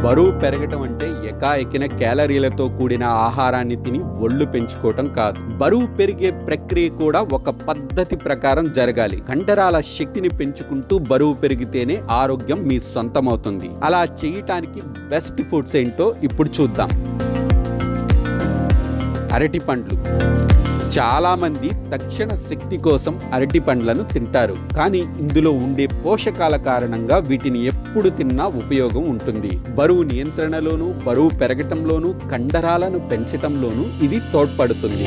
బరువు పెరగటం అంటే ఎకాఎకిన క్యాలరీలతో కూడిన ఆహారాన్ని తిని ఒళ్ళు పెంచుకోవటం కాదు. బరువు పెరిగే ప్రక్రియ కూడా ఒక పద్ధతి ప్రకారం జరగాలి. కండరాల శక్తిని పెంచుకుంటూ బరువు పెరిగితేనే ఆరోగ్యం మీ సొంతమవుతుంది. అలా చేయటానికి బెస్ట్ ఫుడ్స్ ఏంటో ఇప్పుడు చూద్దాం. అరటి పండ్లు. చాలా మంది తక్షణ శక్తి కోసం అరటి పండ్లను తింటారు. కానీ ఇందులో ఉండే పోషకాల కారణంగా వీటిని ఎప్పుడు తిన్నా ఉపయోగం ఉంటుంది. బరువు నియంత్రణలోనూ, బరువు పెరగటంలోనూ, కండరాలను పెంచటంలోనూ ఇది తోడ్పడుతుంది.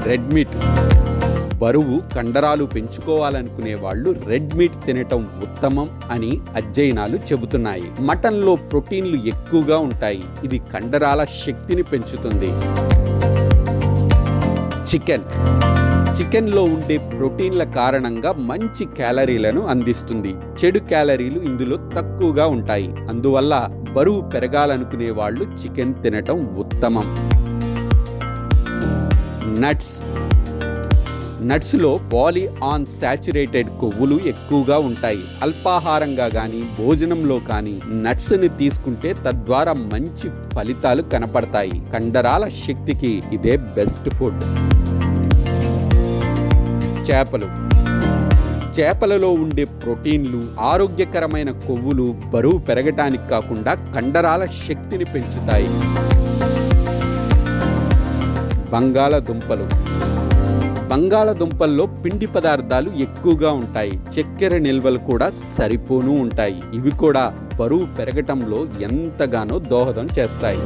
Red meat. బరువు కండరాలు పెంచుకోవాలనుకునే వాళ్ళు రెడ్ మీట్ తినటం ఉత్తమం అని అధ్యయనాలు చెబుతున్నాయి. మటన్లో ప్రోటీన్లు ఎక్కువగా ఉంటాయి. ఇది కండరాల శక్తిని పెంచుతుంది. చికెన్లో ఉండే ప్రోటీన్ల కారణంగా మంచి క్యాలరీలను అందిస్తుంది. చెడు క్యాలరీలు ఇందులో తక్కువగా ఉంటాయి. అందువల్ల బరువు పెరగాలనుకునే వాళ్ళు చికెన్ తినటం ఉత్తమం. నట్స్లో పాలీఅన్సాచురేటెడ్ కొవ్వులు ఎక్కువగా ఉంటాయి. అల్పాహారంగా కానీ భోజనంలో కానీ నట్స్ని తీసుకుంటే తద్వారా మంచి ఫలితాలు కనపడతాయి. కండరాల శక్తికి ఇదే బెస్ట్ ఫుడ్. చేపలలో ఉండే ప్రోటీన్లు, ఆరోగ్యకరమైన కొవ్వులు బరువు పెరగటానికి కాకుండా కండరాల శక్తిని పెంచుతాయి. బంగాళదుంపల్లో పిండి పదార్థాలు ఎక్కువగా ఉంటాయి. చక్కెర నిల్వలు కూడా సరిపోను ఉంటాయి. ఇవి కూడా బరువు పెరగటంలో ఎంతగానో దోహదం చేస్తాయి.